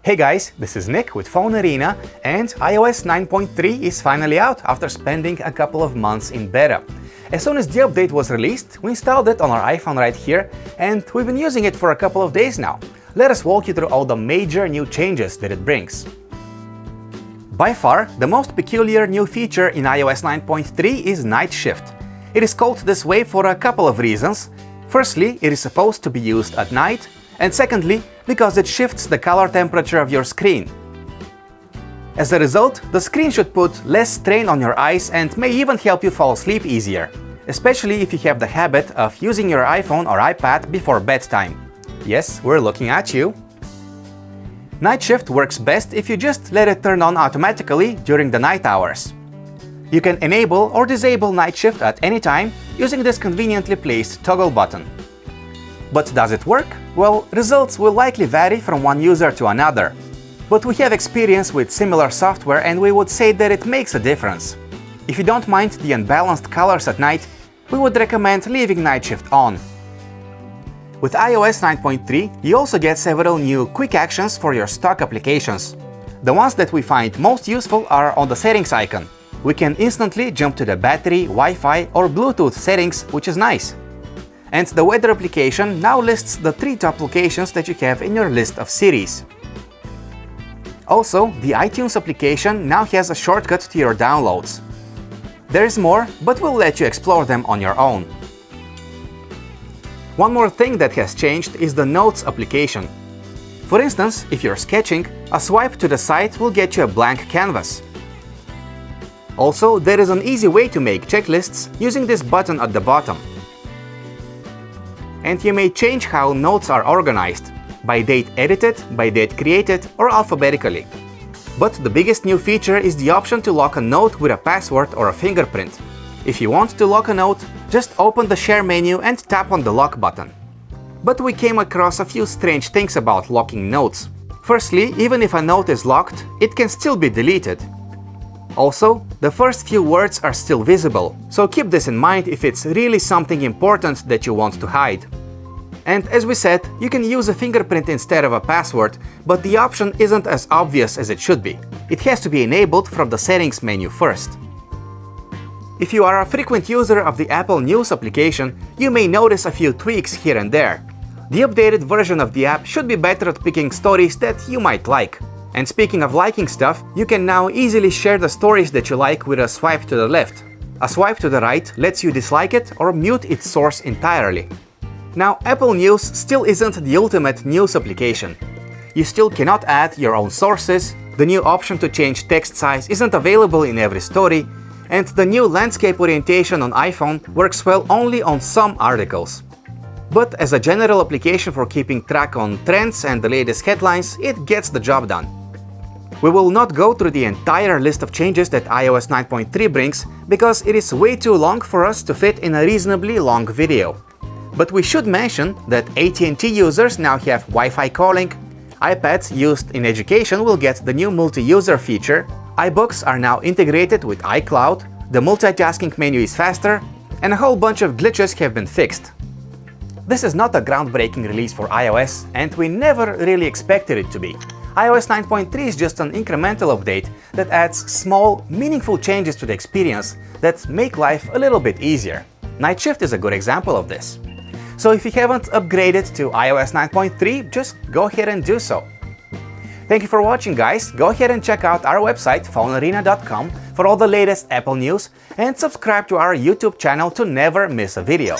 Hey guys, this is Nick with PhoneArena, and iOS 9.3 is finally out after spending a couple of months in beta. As soon as the update was released, we installed it on our iPhone right here, and we've been using it for a couple of days now. Let us walk you through all the major new changes that it brings. By far, the most peculiar new feature in iOS 9.3 is Night Shift. It is called this way for a couple of reasons. Firstly, it is supposed to be used at night, and secondly, because it shifts the color temperature of your screen. As a result, the screen should put less strain on your eyes and may even help you fall asleep easier, especially if you have the habit of using your iPhone or iPad before bedtime. Yes, we're looking at you. Night Shift works best if you just let it turn on automatically during the night hours. You can enable or disable Night Shift at any time using this conveniently placed toggle button. But does it work? Well, results will likely vary from one user to another. But we have experience with similar software and we would say that it makes a difference. If you don't mind the unbalanced colors at night, we would recommend leaving Night Shift on. With iOS 9.3, you also get several new quick actions for your stock applications. The ones that we find most useful are on the settings icon. We can instantly jump to the battery, Wi-Fi or Bluetooth settings, which is nice. And the weather application now lists the 3 top locations that you have in your list of cities. Also, the iTunes application now has a shortcut to your downloads. There is more, but we'll let you explore them on your own. One more thing that has changed is the Notes application. For instance, if you're sketching, a swipe to the side will get you a blank canvas. Also, there is an easy way to make checklists using this button at the bottom. And you may change how notes are organized, by date edited, by date created, or alphabetically. But the biggest new feature is the option to lock a note with a password or a fingerprint. If you want to lock a note, just open the Share menu and tap on the lock button. But we came across a few strange things about locking notes. Firstly, even if a note is locked, it can still be deleted. Also, the first few words are still visible, so keep this in mind if it's really something important that you want to hide. And as we said, you can use a fingerprint instead of a password, but the option isn't as obvious as it should be. It has to be enabled from the settings menu first. If you are a frequent user of the Apple News application, you may notice a few tweaks here and there. The updated version of the app should be better at picking stories that you might like. And speaking of liking stuff, you can now easily share the stories that you like with a swipe to the left. A swipe to the right lets you dislike it or mute its source entirely. Now, Apple News still isn't the ultimate news application. You still cannot add your own sources, the new option to change text size isn't available in every story, and the new landscape orientation on iPhone works well only on some articles. But as a general application for keeping track on trends and the latest headlines, it gets the job done. We will not go through the entire list of changes that iOS 9.3 brings because it is way too long for us to fit in a reasonably long video. But we should mention that AT&T users now have Wi-Fi calling, iPads used in education will get the new multi-user feature, iBooks are now integrated with iCloud, the multitasking menu is faster, and a whole bunch of glitches have been fixed. This is not a groundbreaking release for iOS, and we never really expected it to be. iOS 9.3 is just an incremental update that adds small, meaningful changes to the experience that make life a little bit easier. Night Shift is a good example of this. So if you haven't upgraded to iOS 9.3, just go ahead and do so. Thank you for watching, guys. Go ahead and check out our website, PhoneArena.com, for all the latest Apple news, and subscribe to our YouTube channel to never miss a video.